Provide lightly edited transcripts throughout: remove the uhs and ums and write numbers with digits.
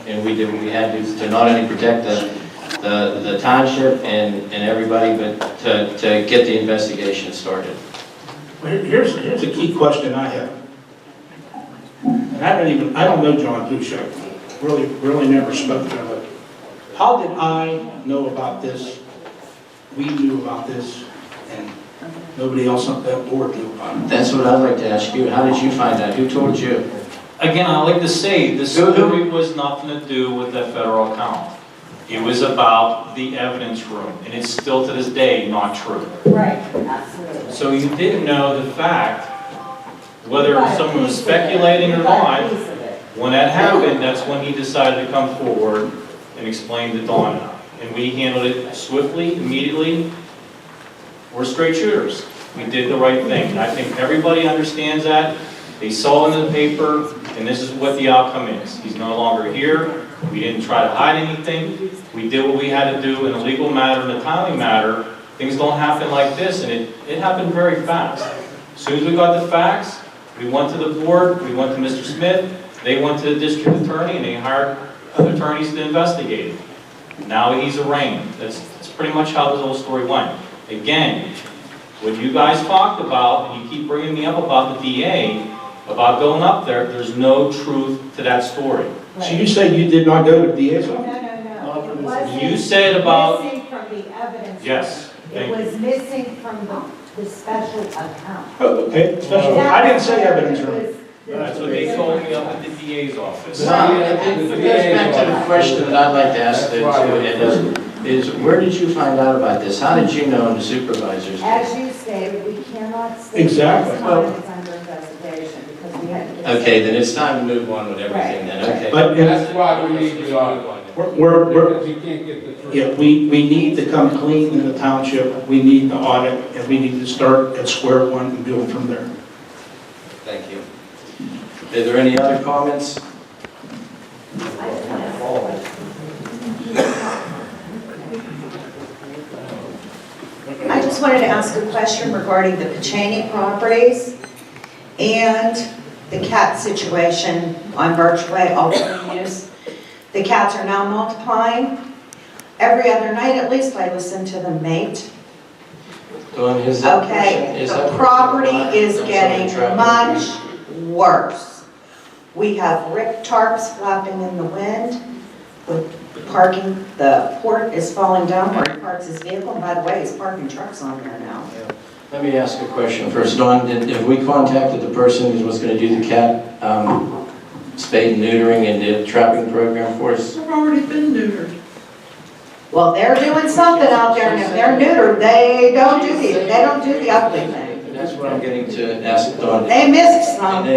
and we did what we had to not only protect the township and everybody, but to get the investigation started. Well, here's a key question I have. And I don't know John Boucher. Really never spoke to him. How did I know about this? We knew about this, and nobody else on that board knew about it. That's what I'd like to ask you. How did you find out? Who told you? Again, I like to say, this story was nothing to do with the federal account. It was about the evidence room, and it's still to this day not true. Right, absolutely. So you didn't know the fact, whether someone was speculating or not. When that happened, that's when he decided to come forward and explain to Donna. And we handled it swiftly, immediately. We're straight shooters. We did the right thing. And I think everybody understands that. They saw it in the paper, and this is what the outcome is. He's no longer here. We didn't try to hide anything. We did what we had to do in a legal matter, in a timely matter. Things don't happen like this, and it happened very fast. As soon as we got the facts, we went to the board, we went to Mr. Smith, they went to the district attorney, and they hired other attorneys to investigate it. Now he's arraigned. That's pretty much how this whole story went. Again, what you guys talked about, and you keep bringing me up about the DA, about going up there, there's no truth to that story. So you say you did not go to the DA's office? No. It wasn't You said about... missing from the evidence. Yes. It was missing from the special account. Oh, okay. Special. I didn't say evidence room. That's what they told me up at the DA's office. Well, it goes back to the question that I'd like to ask is where did you find out about this? How did you know in the supervisors? As you stated, we cannot state Exactly. this time it's under investigation because we had to get... Okay, then it's time to move on with everything then, okay. But That's why we need the audit. we're Because you can't get the truth. yeah, we need to come clean in the township. We need the audit, and we need to start at square one and build from there. Thank you. Are there any other comments? I just wanted to ask a question regarding the Pacini properties and the cat situation on Birchway, alternate use. The cats are now multiplying. Every other night at least I listen to them mate. Dawn, is that Okay, is the that property person- is I'm getting sorry, much worse. We have rick tarps flapping in the wind. The port is falling down where he parks his vehicle. And by the way, he's parking trucks on there now. Let me ask a question first. Dawn, have we contacted the person who was going to do the cat spade and neutering and the trapping program for us? They've already been neutered. Well, they're doing something out there, and if they're neutered, they don't do the ugly thing. That's what I'm getting to ask Dawn. They missed some.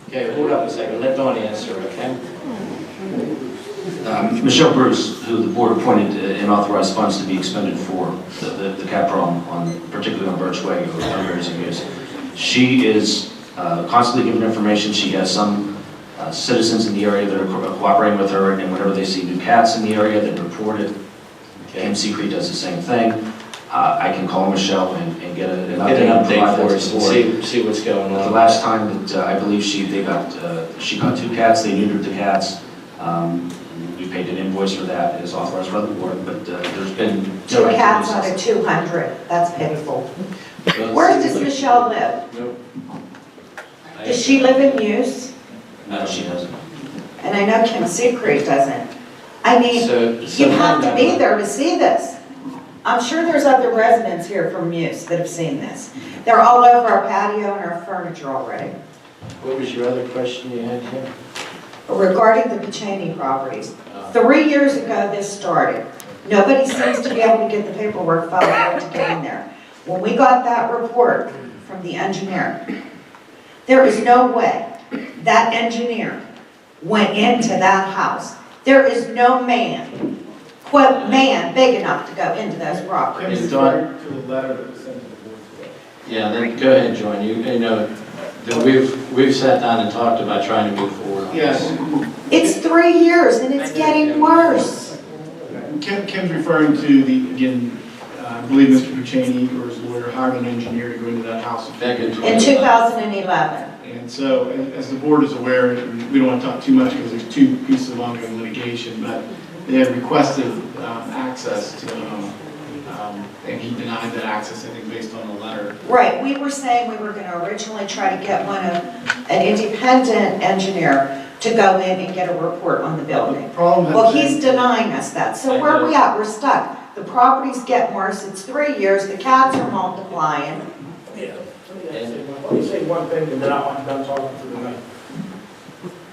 Okay, hold up a second. Let Dawn answer, okay? Michelle Bruce, who the board appointed and authorized funds to be expended for the cat problem, particularly on Birchway or fundraising use. She is constantly giving information. She has some citizens in the area that are cooperating with her, and whenever they see new cats in the area, they report it. MC Cree does the same thing. I can call Michelle and get an update for us and see what's going The on. last time that I believe she got 2 cats, they neutered the cats. We paid an invoice for that as authorized by the board, but there's been no 2 cats out activity of 200. That's pitiful. Well, Where does Michelle live? Nope. Does she live in Muse? No, she doesn't. And I know Kim Secret doesn't. I mean, So you have to be there to see this. I'm sure there's other residents here from Muse that have seen this. They're all over our patio and our furniture already. What was your other question you had here? Regarding the Pacini properties, 3 years ago this started. Nobody seems to be able to get the paperwork filed out to get in there. When we got that report from the engineer, there is no way that engineer went into that house. There is no man, quote, man big enough to go into those properties. Is Dawn? To the letter that was sent to the board today. Yeah, then go ahead, John. You know that we've sat down and talked about trying to move forward on Yes. It's 3 years and it's getting worse. Kim's referring to again, I believe Mr. Pacini or his lawyer hired an engineer to go into that house. Back in In 2011. And And so, as the board is aware, and we don't want to talk too much because there's two pieces of ongoing litigation, but they had requested access to the home, and he denied that access, I think, based on the letter. Right, we were saying we were gonna originally try to get an independent engineer to go in and get a report on the building. Problem Well, has he's been, denying us that, so where are we at? We're stuck. The property's getting worse, it's 3 years, the cats are multiplying. Let me say one thing, and then I'm done talking for the night.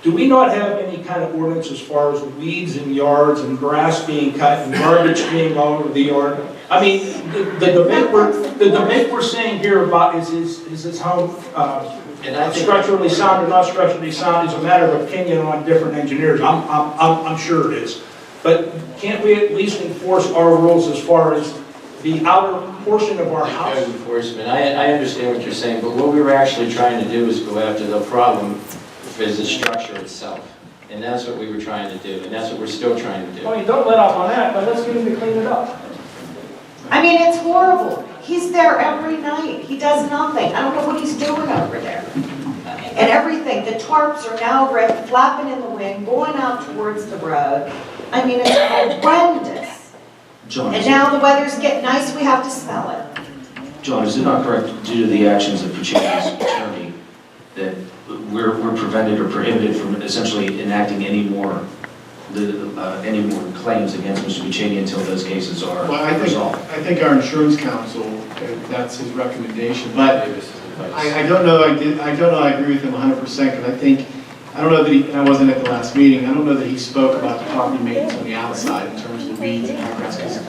Do we not have any kind of ordinance as far as weeds in yards and grass being cut and garbage being all over the yard? I mean, the debate we're saying here about is this home And I think, structurally sound or not structurally sound is a matter of opinion on different engineers. I'm sure it is. But can't we at least enforce our rules as far as the outer portion of our house? code enforcement, I understand what you're saying, but what we were actually trying to do is go after the problem is the structure itself. And that's what we were trying to do, and that's what we're still trying to do. I mean, don't let up on that, but let's get him to clean it up. I mean, it's horrible. He's there every night. He does nothing. I don't know what he's doing over there. And everything, the tarps are now ripped, flapping in the wind, going out towards the road. I mean, it's horrendous. John, And now the weather's getting nice, we have to smell it. John, is it not correct, due to the actions of Puccini's attorney, that we're prevented or prohibited from essentially enacting any more claims against Mr. Puccini until those cases are well, I resolved? think our insurance counsel, that's his recommendation, but I don't know, I don't know, I agree with him 100%, because I don't know that and I wasn't at the last meeting, I don't know that he spoke about the property maintenance on the outside in terms of the weeds and high grass, because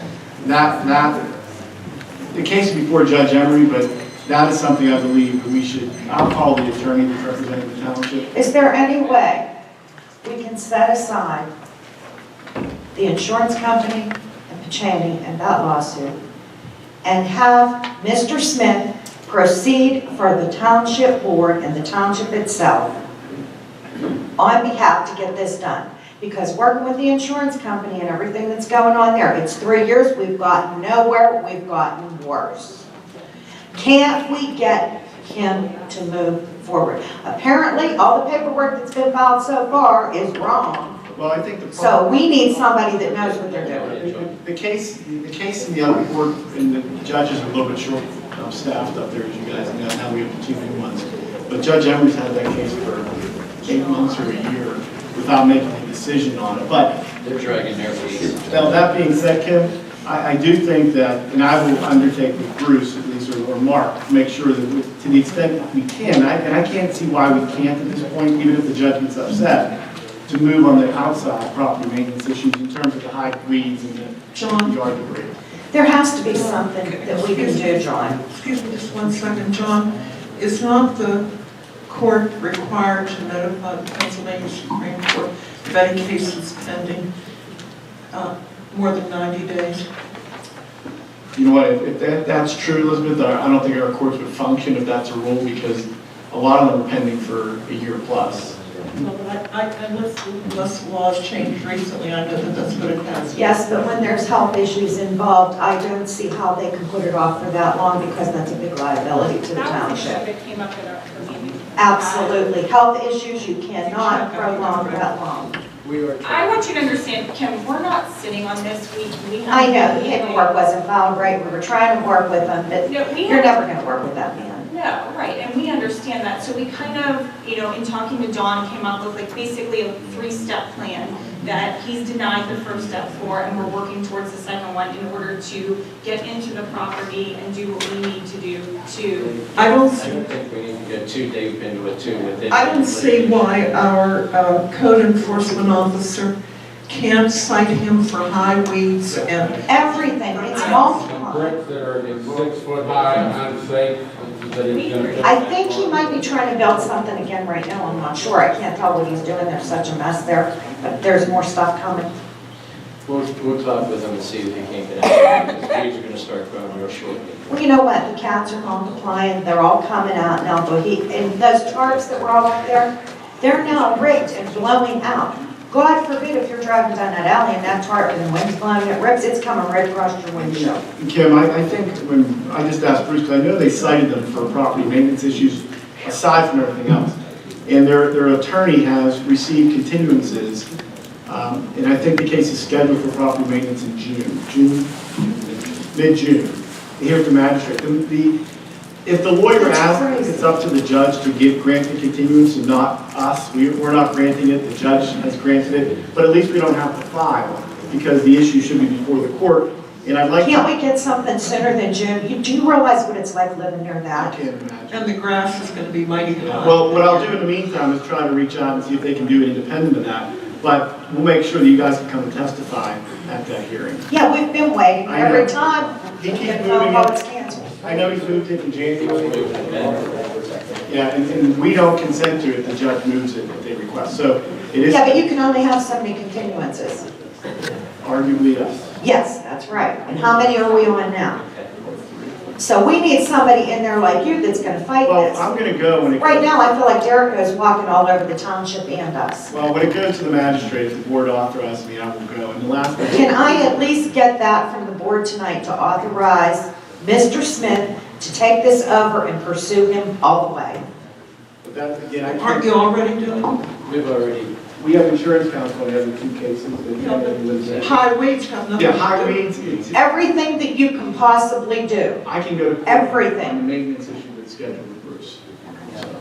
the case is before Judge Emery, but that is something I believe we should, I'll call the attorney that's representing the township. Is there any way we can set aside the insurance company and Puccini and that lawsuit and have Mr. Smith proceed for the township board and the township itself on behalf to get this done? Because working with the insurance company and everything that's going on there, it's 3 years, we've gotten nowhere, we've gotten worse. Can't we get him to move forward? Apparently, all the paperwork that's been filed so far is wrong. Well, I think the So we need somebody that knows what they're doing. The case in the other court, and the judges are a little bit short staffed up there, as you guys know, now we have 2 new ones. But Judge Emery's had that case for 8 months or a year without making a decision on it. But They're dragging their feet. now, that being said, Kim, I do think that, and I will undertake with Bruce, at least, or Mark, to make sure that to the extent we can, and I can't see why we can't at this point, even if the judge gets upset, to move on the outside property maintenance issues in terms of the high weeds and the yard debris. There has to be something that we can do, John. Excuse me just 1 second, John. Is not the court required to notify the Pennsylvania Supreme Court if any case is pending more than 90 days? You know what, if that's true, Elizabeth, I don't think our courts would function if that's a rule, because a lot of them are pending for a year plus. No, but unless laws changed recently, I know that that's going to pass. Yes, but when there's health issues involved, I don't see how they can put it off for that long because that's a big liability to the township. That came up at our meeting. Absolutely. Health issues, you cannot prolong that long. I want you to understand, Kim, we're not sitting on this. We I know, the paperwork wasn't filed right. We were trying to work with them, but No, we you're have- never going to work with that man. No, right, and we understand that. So we kind of, in talking to Don, came up with like basically a 3-step plan that he's denied the first step for, and we're working towards the second one in order to get into the property and do what we need to do to. I don't think we need to get too deep into it too with it. I don't see why our code enforcement officer can't cite him for high weeds and Everything, it's multiplied. Bricks that are 6 foot high, unsafe, that he's gonna. I think he might be trying to build something again right now, I'm not sure. I can't tell what he's doing, there's such a mess there, but there's more stuff coming. We'll talk with him and see if he can't get out, because weeds are going to start growing real shortly. Well, you know what, the cats are multiplying, they're all coming out now, but and those tarps that were all up there, they're now ripped and blowing out. God forbid if you're driving down that alley and that tarp and the wind's blowing, it rips, it's coming right across your windshield. Kim, I think when I just asked Bruce, because I know they cited them for property maintenance issues aside from everything else. and their attorney has received continuances, and I think the case is scheduled for property maintenance in mid-June, here at the magistrate. If the lawyer asks, it's up to the judge to grant the continuance and not us. We're not granting it, the judge has granted it, but at least we don't have to file because the issue should be before the court. And I'd like Can't we get something sooner than June? Do you realize what it's like living near I that? can't imagine. And the grass is going to be mighty high. Well, what I'll do in the meantime is try to reach out and see if they can do it independent of that. But we'll make sure that you guys can come and testify at that hearing. Yeah, we've been waiting I know. every time. He keeps Get a moving phone call, it. it's canceled. I know he's moved it in January. Yeah, and we don't consent to it, the judge moves it if they request. So it is Yeah, but you can only have so many continuances. arguably us. Yes, that's right. And how many are we on now? So we need somebody in there like you that's gonna fight Well, this. I'm gonna go when it Right goes, now, I feel like Jericho's walking all over the township and us. well, when it goes to the magistrate, if the board authorizes me, I will go. And the last thing. Can I at least get that from the board tonight to authorize Mr. Smith to take this over and pursue him all the way? But that's, again, I Aren't can't, you already doing it? We've already, we have insurance counsel in every 2 cases. that- High weeds have nothing Yeah, to high do. weeds, Everything that you can possibly do. I can go to court Everything. on the maintenance issue that's scheduled with Bruce.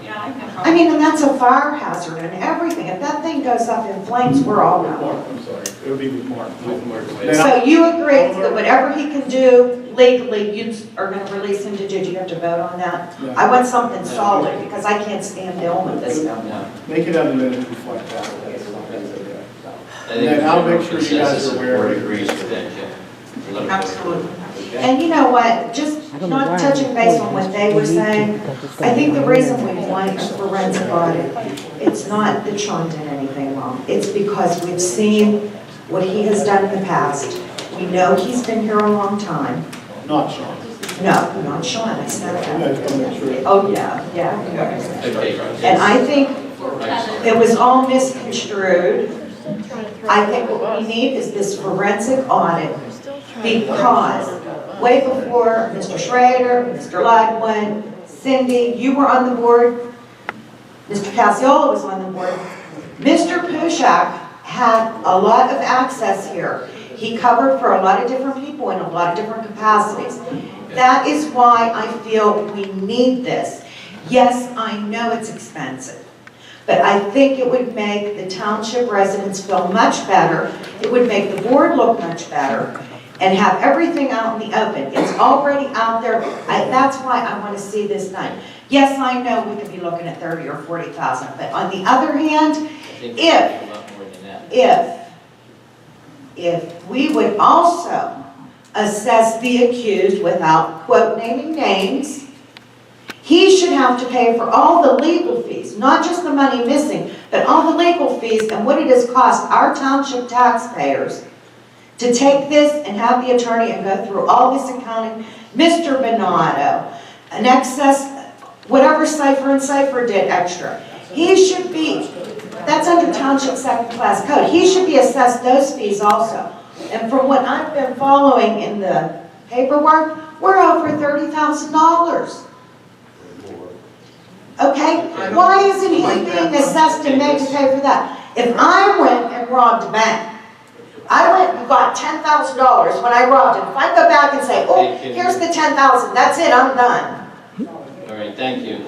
Yeah, I can help. I mean, and that's a fire hazard and everything. If that thing goes up in flames, we're all With out. Mark, I'm sorry, it would be with Mark. with Mark Wade. Then So you agree that whatever he can do legally, you are gonna release him to do, do you have to vote on that? Yeah. I want something solid, because I can't stand dealing with this now. No. Make it other minutes reflect that. I think then I'll make the sure you guys consensus are of the aware of board it. agrees with that, yeah. Absolutely. And you know what, just not touching base on what they were saying, I think the reason we want a forensic audit, it's not that Sean did anything wrong. It's because we've seen what he has done in the past. We know he's been here a long time. Not Sean. No, not Sean, I said You that. guys come make sure. Oh, yeah, yeah. Okay. And I think it was all misconstrued. I think what we need is this forensic audit because way before Mr. Schrader, Mr. Ludwin, Cindy, you were on the board, Mr. Casiola was on the board, Mr. Pushak had a lot of access here. He covered for a lot of different people in a lot of different capacities. That is why I feel we need this. Yes, I know it's expensive. But I think it would make the township residents feel much better. It would make the board look much better and have everything out in the open. It's already out there. That's why I want to see this done. Yes, I know we could be looking at 30 or 40,000, but on the other hand, I think it's a lot more than that. if we would also assess the accused without quote naming names, he should have to pay for all the legal fees, not just the money missing, but all the legal fees and what it has cost our township taxpayers to take this and have the attorney and go through all this accounting. Mr. Bonato, an excess, whatever Cipher and Cipher did extra. He should be, that's under township second class code. He should be assessed those fees also. And from what I've been following in the paperwork, we're over $30,000. Okay, why isn't he being assessed and made to pay for that? If I went and robbed a bank, I went and got $10,000 when I robbed it. If I go back and say, oh, here's the $10,000, that's it, I'm done. All right, thank you.